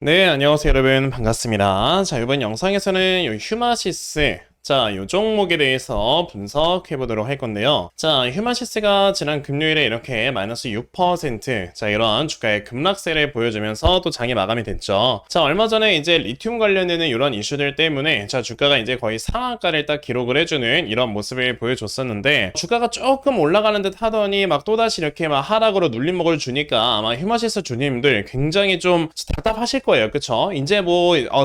네, 안녕하세요, 여러분. 반갑습니다. 자, 이번 영상에서는 요 휴마시스, 요 종목에 대해서 분석해 보도록 할 건데요. 휴마시스가 지난 금요일에 이렇게 마이너스 6%, 이런 주가의 급락세를 보여주면서 또 장이 마감이 됐죠. 얼마 전에 이제 리튬 관련되는 이런 이슈들 때문에 주가가 이제 거의 상한가를 딱 기록을 해주는 이런 모습을 보여줬었는데, 주가가 조금 올라가는 듯 하더니 막 또다시 이렇게 막 하락으로 눌림목을 주니까 아마 휴마시스 주님들 굉장히 좀 답답하실 거예요. 그쵸? 이제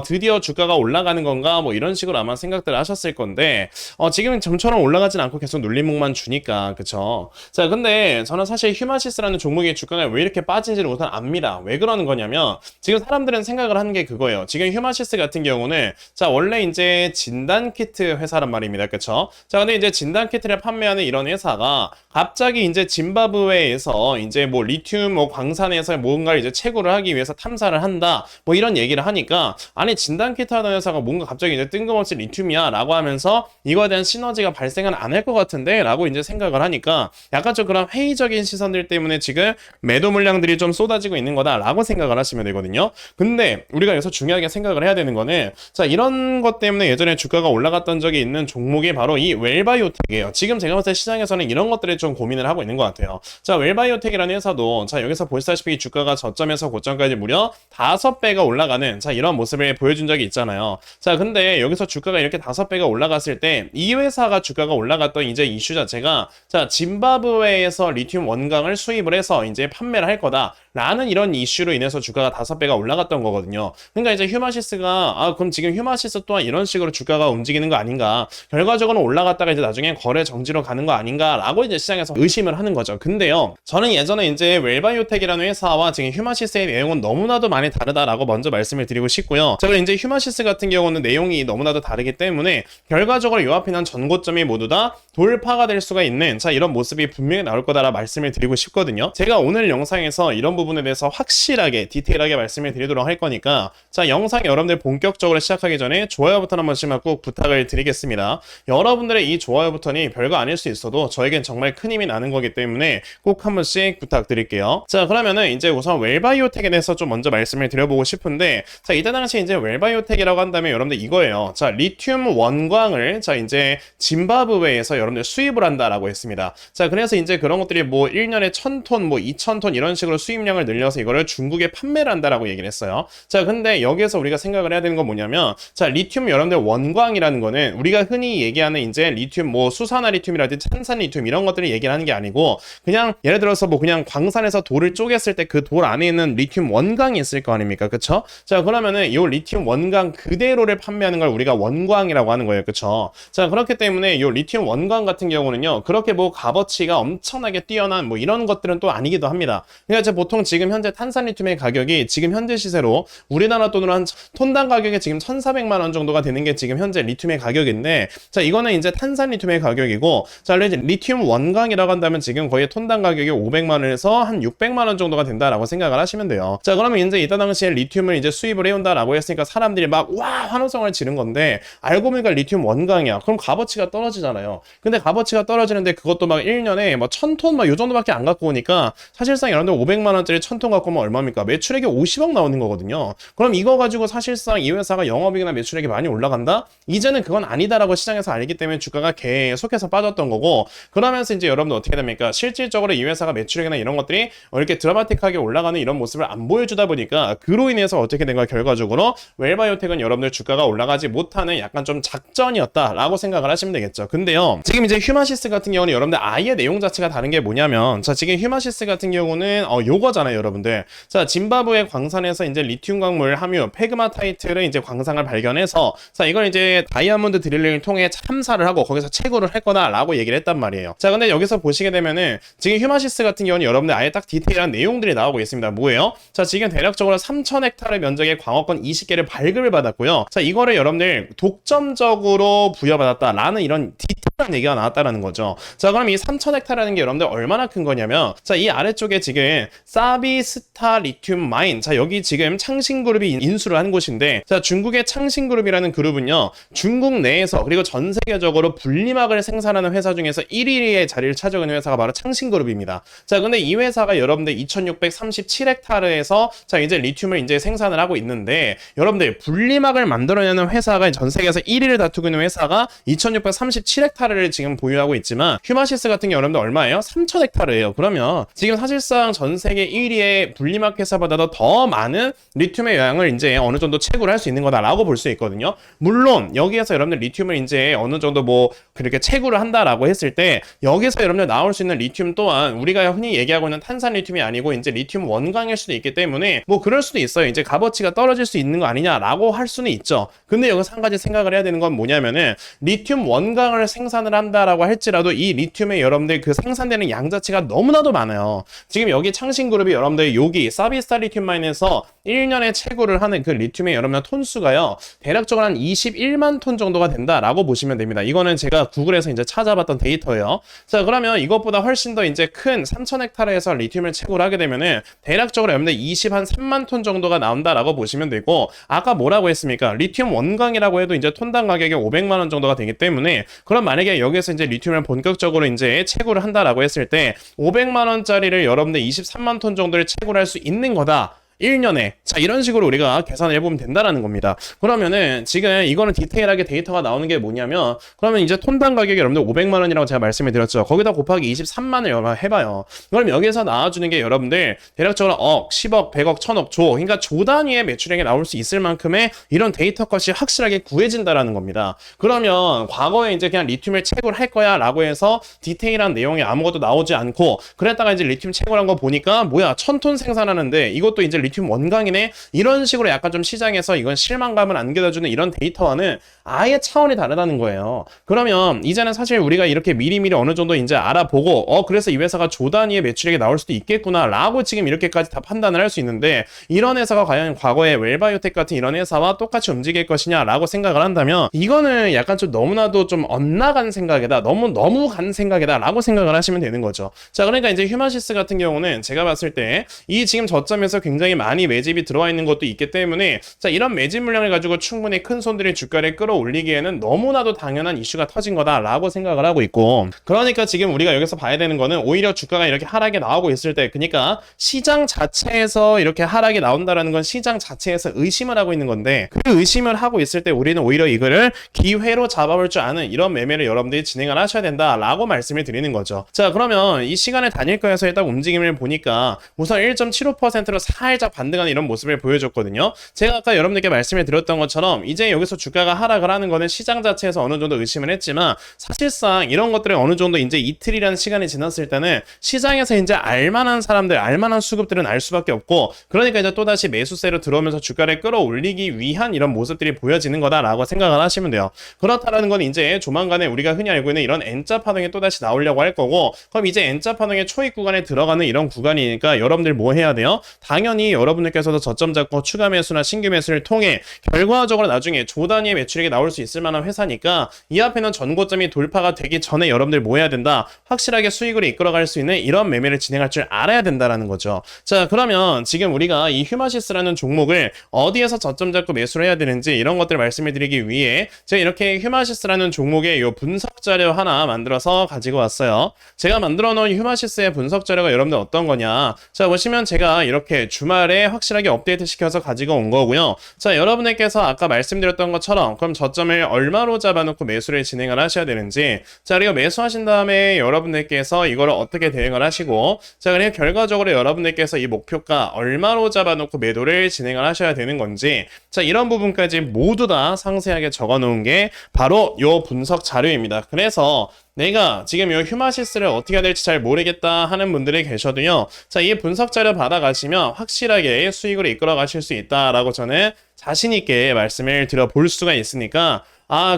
드디어 주가가 올라가는 건가 뭐 이런 식으로 아마 생각들을 하셨을 건데, 지금은 좀처럼 올라가진 않고 계속 눌림목만 주니까. 그쵸? 근데 저는 사실 휴마시스라는 종목의 주가가 왜 이렇게 빠진지를 우선 압니다. 왜 그러는 거냐면, 지금 사람들은 생각을 하는 게 그거예요. 지금 휴마시스 같은 경우는 원래 이제 진단키트 회사란 말입니다. 그쵸? 근데 이제 진단키트를 판매하는 이런 회사가 갑자기 이제 짐바브웨에서 이제 리튬 광산에서 뭔가를 이제 채굴을 하기 위해서 탐사를 한다, 이런 얘기를 하니까, 아니 진단키트 하는 회사가 뭔가 갑자기 이제 뜬금없이 리튬이야 라고 하면서 이거에 대한 시너지가 발생은 안 할 것 같은데 라고 이제 생각을 하니까, 약간 좀 그런 회의적인 시선들 때문에 지금 매도 물량들이 좀 쏟아지고 있는 거다 라고 생각을 하시면 되거든요. 근데 우리가 여기서 중요하게 생각을 해야 되는 거는, 이런 것 때문에 예전에 주가가 올라갔던 적이 있는 종목이 바로 이 웰바이오텍이에요. 지금 제가 봤을 때 시장에서는 이런 것들을 좀 고민을 하고 있는 것 같아요. 웰바이오텍이라는 회사도 여기서 보시다시피 주가가 저점에서 고점까지 무려 5배가 올라가는 이런 모습을 보여준 적이 있잖아요. 근데 여기서 주가가 이렇게 5배가 올라갔을 때 이 회사가 주가가 올라갔던 이제 이슈 자체가 짐바브웨에서 리튬 원광을 수입을 해서 이제 판매를 할 거다 라는 이런 이슈로 인해서 주가가 5배가 올라갔던 거거든요. 그러니까 이제 휴마시스가 그럼 지금 휴마시스 또한 이런 식으로 주가가 움직이는 거 아닌가, 결과적으로 올라갔다가 이제 나중에 거래 정지로 가는 거 아닌가 라고 이제 시장에서 의심을 하는 거죠. 근데요, 저는 예전에 이제 웰바이오텍이라는 회사와 지금 휴마시스의 내용은 너무나도 많이 다르다라고 먼저 말씀을 드리고 싶고요. 그리고 이제 휴마시스 같은 경우는 내용이 너무나도 다르기 때문에 결과적으로 요 앞에 난 전고점이 모두 다 돌파가 될 수가 있는 이런 모습이 분명히 나올 거다라 말씀을 드리고 싶거든요. 제가 오늘 영상에서 이런 부분에 대해서 확실하게 디테일하게 말씀을 드리도록 할 거니까, 영상 여러분들 본격적으로 시작하기 전에 좋아요 버튼 한 번씩만 꼭 부탁을 드리겠습니다. 여러분들의 이 좋아요 버튼이 별거 아닐 수 있어도 저에겐 정말 큰 힘이 나는 거기 때문에 꼭 한 번씩 부탁드릴게요. 그러면은 이제 우선 웰바이오텍에 대해서 좀 먼저 말씀을 드려보고 싶은데, 이때 당시 이제 웰바이오텍이라고 한다면 여러분들 이거예요. 리튬 원광을 이제 짐바브웨에서 여러분들 수입을 한다라고 했습니다. 그래서 이제 그런 것들이 1년에 1000톤, 2000톤 이런 식으로 수입량을 늘려서 이거를 중국에 판매를 한다라고 얘기를 했어요. 근데 여기에서 우리가 생각을 해야 되는 건 뭐냐면, 리튬 여러분들 원광이라는 거는 우리가 흔히 얘기하는 이제 리튬 수산화 리튬이라든지 탄산 리튬 이런 것들을 얘기를 하는 게 아니고, 그냥 예를 들어서 그냥 광산에서 돌을 쪼갰을 때 그 돌 안에 있는 리튬 원광이 있을 거 아닙니까? 그쵸? 그러면은 이 리튬 원광 그대로를 판매하는 걸 우리가 원광이라고 하는 거예요. 그쵸? 그렇기 때문에 이 리튬 원광 같은 경우는요, 그렇게 값어치가 엄청나게 뛰어난 이런 것들은 또 아니기도 합니다. 그러니까 보통 지금 현재 탄산 리튬의 가격이 지금 현재 시세로 우리나라 돈으로 한 톤당 가격이 지금 1,400만 원 정도가 되는 게 지금 현재 리튬의 가격인데, 이거는 이제 탄산 리튬의 가격이고, 이제 리튬 원광이라고 한다면 지금 거의 톤당 가격이 500만 원에서 한 600만 원 정도가 된다라고 생각을 하시면 돼요. 그러면 이제 이때 당시에 리튬을 이제 수입을 해온다라고 했으니까 사람들이 와 환호성을 지른 건데, 알고 보니까 리튬 원광이야. 그럼 값어치가 떨어지잖아요. 근데 값어치가 떨어지는데 그것도 1년에 1000톤 요 정도밖에 안 갖고 오니까, 사실상 여러분들 500만 원짜리 1000톤 갖고 오면 얼마입니까? 매출액이 50억 나오는 거거든요. 그럼 이거 가지고 사실상 이 회사가 영업이익이나 매출액이 많이 올라간다? 이제는 그건 아니다라고 시장에서 알기 때문에 주가가 계속해서 빠졌던 거고, 그러면서 이제 여러분들 어떻게 됩니까? 실질적으로 이 회사가 매출액이나 이런 것들이 이렇게 드라마틱하게 올라가는 이런 모습을 안 보여주다 보니까, 그로 인해서 어떻게 된 거야? 결과적으로 웰바이오텍은 여러분들 주가가 올라가지 못하는 약간 좀 작전이었다라고 생각을 하시면 되겠죠. 근데요, 지금 이제 휴마시스 같은 경우는 여러분들 아예 내용 자체가 다른 게 뭐냐면, 지금 휴마시스 같은 경우는 요거잖아요, 여러분들. 짐바브웨 광산에서 이제 리튬 광물 함유 페그마타이트를 이제 광산을 발견해서 이걸 이제 다이아몬드 드릴링을 통해 탐사를 하고 거기서 채굴을 할 거다라고 얘기를 했단 말이에요. 근데 여기서 보시게 되면은 지금 휴마시스 같은 경우는 여러분들 아예 딱 디테일한 내용들이 나오고 있습니다. 뭐예요? 지금 대략적으로 3000헥타르 면적의 광업권 20개를 발급을 받았고요. 이거를 여러분들 독점적으로 부여받았다라는 이런 디테일 크다는 얘기가 나왔다라는 거죠. 자, 그럼 이 3000헥타라는 게 여러분들 얼마나 큰 거냐면, 자, 이 아래쪽에 지금 사비스타 리튬 마인, 자, 여기 지금 창신그룹이 인수를 한 곳인데, 자, 중국의 창신그룹이라는 그룹은요, 중국 내에서 그리고 전 세계적으로 분리막을 생산하는 회사 중에서 1위의 자리를 차지하고 있는 회사가 바로 창신그룹입니다. 자, 근데 이 회사가 여러분들 2637헥타르에서 자, 이제 리튬을 이제 생산을 하고 있는데, 여러분들 분리막을 만들어내는 회사가 전 세계에서 1위를 다투고 있는 회사가 2637헥타르를 지금 보유하고 있지만, 휴마시스 같은 게 여러분들 얼마예요? 3000헥타르예요. 그러면 지금 사실상 전 세계 1위의 분리막 회사보다도 더 많은 리튬의 양을 이제 어느 정도 채굴을 할 수 있는 거다라고 볼 수 있거든요. 물론 여기에서 여러분들 리튬을 이제 어느 정도 뭐 그렇게 채굴을 한다라고 했을 때, 여기서 여러분들 나올 수 있는 리튬 또한 우리가 흔히 얘기하고 있는 탄산 리튬이 아니고 이제 리튬 원광일 수도 있기 때문에 뭐 그럴 수도 있어요. 이제 값어치가 떨어질 수 있는 거 아니냐라고 할 수는 있죠. 근데 여기서 한 가지 생각을 해야 되는 건 뭐냐면은, 리튬 원광을 생산을 한다라고 할지라도 이 리튬의 여러분들 그 생산되는 양 자체가 너무나도 많아요. 지금 여기 창신그룹이 여러분들 여기 사비스타 리튬 마인에서 1년에 채굴을 하는 그 리튬의 여러분들 톤수가요, 대략적으로 한 21만 톤 정도가 된다라고 보시면 됩니다. 이거는 제가 구글에서 이제 찾아봤던 데이터예요. 자, 그러면 이것보다 훨씬 더 이제 큰 3000헥타르에서 리튬을 채굴을 하게 되면은 대략적으로 여러분들 3만 톤 정도가 나온다라고 보시면 되고, 아까 뭐라고 했습니까? 리튬 원광이라고 해도 이제 톤당 가격이 500만 원 정도가 되기 때문에, 그럼 만약에 여기서 이제 리튬을 본격적으로 이제 채굴을 한다라고 했을 때 500만 원짜리를 여러분들 23만 톤 정도를 채굴할 수 있는 거다. 1년에. 자, 이런 식으로 우리가 계산을 해보면 된다라는 겁니다. 그러면은 지금 이거는 디테일하게 데이터가 나오는 게 뭐냐면, 그러면 이제 톤당 가격이 여러분들 500만 원이라고 제가 말씀을 드렸죠. 거기다 곱하기 23만을 해봐요. 그럼 여기서 나와주는 게 여러분들 대략적으로 억, 10억, 100억, 1000억, 조, 그러니까 조 단위의 매출액이 나올 수 있을 만큼의 이런 데이터 값이 확실하게 구해진다라는 겁니다. 그러면 과거에 이제 그냥 리튬을 채굴할 거야 라고 해서 디테일한 내용이 아무것도 나오지 않고, 그랬다가 이제 리튬 채굴한 거 보니까 뭐야 1000톤 생산하는데 이것도 이제 리튬 원광이네? 이런 식으로 약간 좀 시장에서 이건 실망감을 안겨다주는 이런 데이터와는 아예 차원이 다르다는 거예요. 그러면 이제는 사실 우리가 이렇게 미리미리 어느 정도 이제 알아보고 그래서 이 회사가 조 단위의 매출액이 나올 수도 있겠구나 라고 지금 이렇게까지 다 판단을 할 수 있는데, 이런 회사가 과연 과거에 웰바이오텍 같은 이런 회사와 똑같이 움직일 것이냐 라고 생각을 한다면, 이거는 약간 좀 너무나도 좀 엇나간 생각이다, 너무 간 생각이다 라고 생각을 하시면 되는 거죠. 자, 그러니까 이제 휴마시스 같은 경우는 제가 봤을 때 이 지금 저점에서 굉장히 많이 매집이 들어와 있는 것도 있기 때문에, 자, 이런 매집 물량을 가지고 충분히 큰 손들이 주가를 끌어올리기에는 너무나도 당연한 이슈가 터진 거다라고 생각을 하고 있고, 그러니까 지금 우리가 여기서 봐야 되는 거는 오히려 주가가 이렇게 하락이 나오고 있을 때, 그러니까 시장 자체에서 이렇게 하락이 나온다라는 건 시장 자체에서 의심을 하고 있는 건데, 그 의심을 하고 있을 때 우리는 오히려 이거를 기회로 잡아볼 줄 아는 이런 매매를 여러분들이 진행을 하셔야 된다라고 말씀을 드리는 거죠. 자, 그러면 이 시간의 단일가에서의 딱 움직임을 보니까 우선 1.75%로 살짝 반등하는 이런 모습을 보여줬거든요. 제가 아까 여러분들께 말씀을 드렸던 것처럼 이제 여기서 주가가 하락을 하는 거는 시장 자체에서 어느 정도 의심을 했지만, 사실상 이런 것들을 어느 정도 이제 이틀이라는 시간이 지났을 때는 시장에서 이제 알만한 사람들, 알만한 수급들은 알 수밖에 없고, 그러니까 이제 또다시 매수세로 들어오면서 주가를 끌어올리기 위한 이런 모습들이 보여지는 거다라고 생각을 하시면 돼요. 그렇다라는 건 이제 조만간에 우리가 흔히 알고 있는 이런 N자 파동이 또다시 나오려고 할 거고, 그럼 이제 N자 파동의 초입 구간에 들어가는 이런 구간이니까 여러분들 뭐 해야 돼요? 당연히 여러분들께서도 저점 잡고 추가 매수나 신규 매수를 통해 결과적으로 나중에 조 단위의 매출액이 나올 수 있을 만한 회사니까, 이 앞에는 전고점이 돌파가 되기 전에 여러분들 뭐 해야 된다? 확실하게 수익을 이끌어갈 수 있는 이런 매매를 진행할 줄 알아야 된다라는 거죠. 자, 그러면 지금 우리가 이 휴마시스라는 종목을 어디에서 저점 잡고 매수를 해야 되는지 이런 것들을 말씀을 드리기 위해 제가 이렇게 휴마시스라는 종목의 요 분석 자료 하나 만들어서 가지고 왔어요. 제가 만들어 놓은 휴마시스의 분석 자료가 여러분들 어떤 거냐? 자, 보시면 제가 이렇게 주말에 확실하게 업데이트 시켜서 가지고 온 거고요. 자, 여러분들께서 아까 말씀드렸던 것처럼 그럼 저점을 얼마로 잡아놓고 매수를 진행을 하셔야 되는지, 자, 그리고 매수하신 다음에 여러분들께서 이거를 어떻게 대응을 하시고, 자, 그리고 결과적으로 여러분들께서 이 목표가 얼마로 잡아놓고 매도를 진행을 하셔야 되는 건지, 자, 이런 부분까지 모두 다 상세하게 적어 놓은 게 바로 요 분석 자료입니다. 그래서 내가 지금 이 휴마시스를 어떻게 해야 될지 잘 모르겠다 하는 분들이 계셔도요, 자, 이 분석 자료 받아가시면 확실하게 수익으로 이끌어 가실 수 있다라고 저는 자신있게 말씀을 드려볼 수가 있으니까,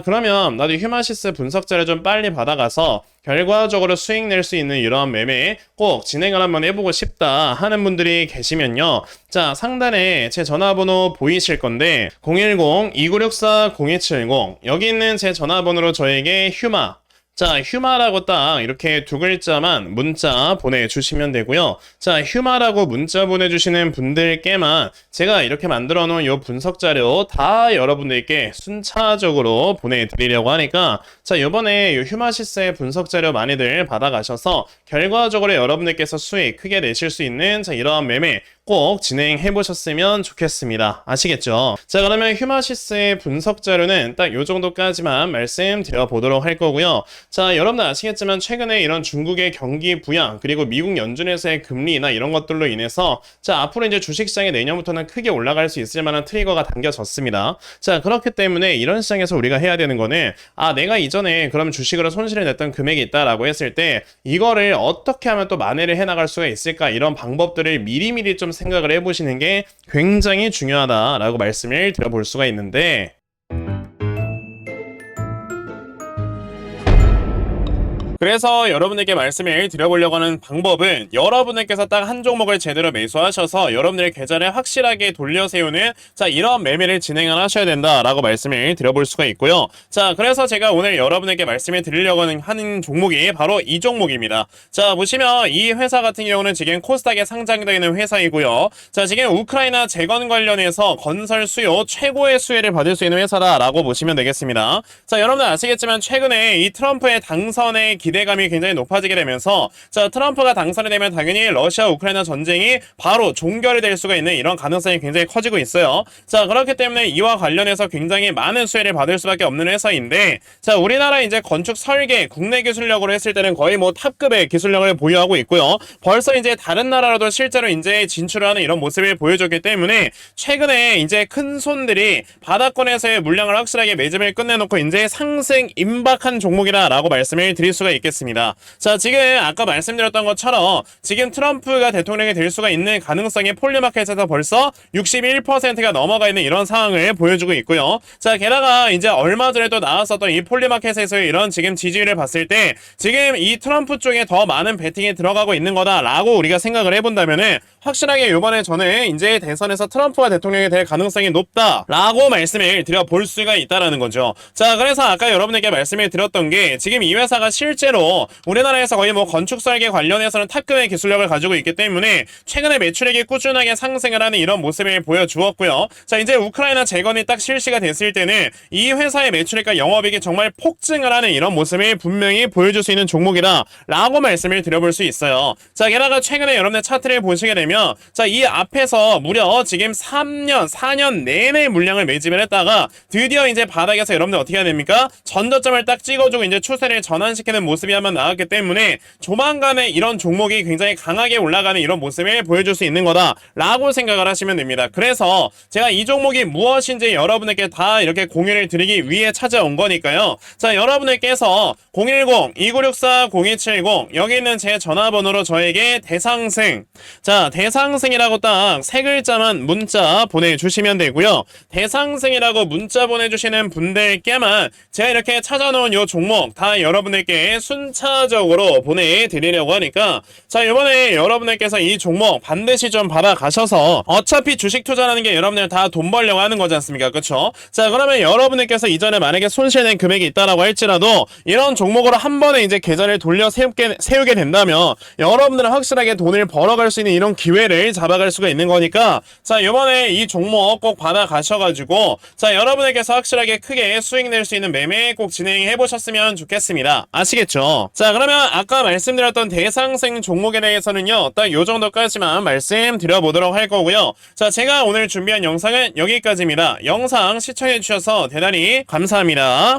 그러면 나도 휴마시스 분석 자료 좀 빨리 받아가서 결과적으로 수익 낼 수 있는 이런 매매 꼭 진행을 한번 해보고 싶다 하는 분들이 계시면요, 자, 상단에 제 전화번호 보이실 건데 010-2964-0270, 여기 있는 제 전화번호로 저에게 휴마, 자, 휴마라고 딱 이렇게 두 글자만 문자 보내주시면 되고요. 자, 휴마라고 문자 보내주시는 분들께만 제가 이렇게 만들어 놓은 요 분석 자료 다 여러분들께 순차적으로 보내드리려고 하니까, 자, 요번에 요 휴마시스의 분석 자료 많이들 받아가셔서 결과적으로 여러분들께서 수익 크게 내실 수 있는, 자, 이러한 매매 꼭 진행해 보셨으면 좋겠습니다. 아시겠죠? 자, 그러면 휴마시스의 분석 자료는 딱 요 정도까지만 말씀드려 보도록 할 거고요. 자, 여러분들 아시겠지만 최근에 이런 중국의 경기 부양, 그리고 미국 연준에서의 금리나 이런 것들로 인해서, 자, 앞으로 이제 주식시장이 내년부터는 크게 올라갈 수 있을 만한 트리거가 당겨졌습니다. 자, 그렇기 때문에 이런 시장에서 우리가 해야 되는 거는, 아, 내가 이전에 그럼 주식으로 손실을 냈던 금액이 있다라고 했을 때 이거를 어떻게 하면 또 만회를 해나갈 수가 있을까, 이런 방법들을 미리미리 좀 생각을 해보시는 게 굉장히 중요하다라고 말씀을 드려볼 수가 있는데, 그래서 여러분에게 말씀을 드려보려고 하는 방법은, 여러분들께서 딱 한 종목을 제대로 매수하셔서 여러분들의 계좌를 확실하게 돌려세우는, 자, 이런 매매를 진행을 하셔야 된다라고 말씀을 드려볼 수가 있고요. 자, 그래서 제가 오늘 여러분에게 말씀을 드리려고 하는 종목이 바로 이 종목입니다. 자, 보시면 이 회사 같은 경우는 지금 코스닥에 상장되어 있는 회사이고요. 자, 지금 우크라이나 재건 관련해서 건설 수요 최고의 수혜를 받을 수 있는 회사다라고 보시면 되겠습니다. 자, 여러분들 아시겠지만 최근에 이 트럼프의 당선의 기대감이 굉장히 높아지게 되면서, 자, 트럼프가 당선이 되면 당연히 러시아 우크라이나 전쟁이 바로 종결이 될 수가 있는 이런 가능성이 굉장히 커지고 있어요. 자, 그렇기 때문에 이와 관련해서 굉장히 많은 수혜를 받을 수밖에 없는 회사인데, 자, 우리나라 이제 건축 설계 국내 기술력으로 했을 때는 거의 뭐 탑급의 기술력을 보유하고 있고요. 벌써 이제 다른 나라로도 실제로 이제 진출을 하는 이런 모습을 보여줬기 때문에 최근에 이제 큰 손들이 바닥권에서의 물량을 확실하게 매집을 끝내놓고 이제 상승 임박한 종목이라고 말씀을 드릴 수가 있겠습니다. 자, 지금 아까 말씀드렸던 것처럼 지금 트럼프가 대통령이 될 수가 있는 가능성이 폴리마켓에서 벌써 61%가 넘어가 있는 이런 상황을 보여주고 있고요. 자, 게다가 이제 얼마 전에 또 나왔었던 이 폴리마켓에서의 이런 지금 지지율을 봤을 때 지금 이 트럼프 쪽에 더 많은 베팅이 들어가고 있는 거다라고 우리가 생각을 해본다면은, 확실하게 이번에 저는 이제 대선에서 트럼프가 대통령이 될 가능성이 높다라고 말씀을 드려볼 수가 있다라는 거죠. 자, 그래서 아까 여러분에게 말씀을 드렸던 게, 지금 이 회사가 실제로 우리나라에서 거의 뭐 건축 설계 관련해서는 탑급의 기술력을 가지고 있기 때문에 최근에 매출액이 꾸준하게 상승을 하는 이런 모습을 보여주었고요. 자, 이제 우크라이나 재건이 딱 실시가 됐을 때는 이 회사의 매출액과 영업이익이 정말 폭증을 하는 이런 모습을 분명히 보여줄 수 있는 종목이다 라고 말씀을 드려볼 수 있어요. 자, 게다가 최근에 여러분의 차트를 보시게 되면, 자, 이 앞에서 무려 지금 4년 내내 물량을 매집을 했다가 드디어 이제 바닥에서 여러분들 어떻게 해야 됩니까? 전저점을 딱 찍어주고 이제 추세를 전환시키는 모습이 한번 나왔기 때문에 조만간에 이런 종목이 굉장히 강하게 올라가는 이런 모습을 보여줄 수 있는 거다라고 생각을 하시면 됩니다. 그래서 제가 이 종목이 무엇인지 여러분에게 다 이렇게 공유를 드리기 위해 찾아온 거니까요. 자, 여러분들께서 010-2964-0270 여기 있는 제 전화번호로 저에게 대상승, 자, 대상승이라고 딱 세 글자만 문자 보내주시면 되고요. 대상승이라고 문자 보내주시는 분들께만 제가 이렇게 찾아놓은 요 종목 다 여러분들께 순차적으로 보내드리려고 하니까, 자, 이번에 여러분들께서 이 종목 반드시 좀 받아가셔서, 어차피 주식 투자라는 게 여러분들 다 돈 벌려고 하는 거지 않습니까? 그쵸? 자, 그러면 여러분들께서 이전에 만약에 손실낸 금액이 있다라고 할지라도 이런 종목으로 한 번에 이제 계좌를 돌려 세우게 된다면 여러분들은 확실하게 돈을 벌어갈 수 있는 이런 기회를 잡아갈 수가 있는 거니까, 자, 이번에 이 종목 꼭 받아가셔가지고, 자, 여러분에게서 확실하게 크게 수익 낼 수 있는 매매 꼭 진행해 보셨으면 좋겠습니다. 아시겠죠? 자, 그러면 아까 말씀드렸던 대상승 종목에 대해서는요, 딱 요 정도까지만 말씀드려보도록 할 거고요. 자, 제가 오늘 준비한 영상은 여기까지입니다. 영상 시청해 주셔서 대단히 감사합니다.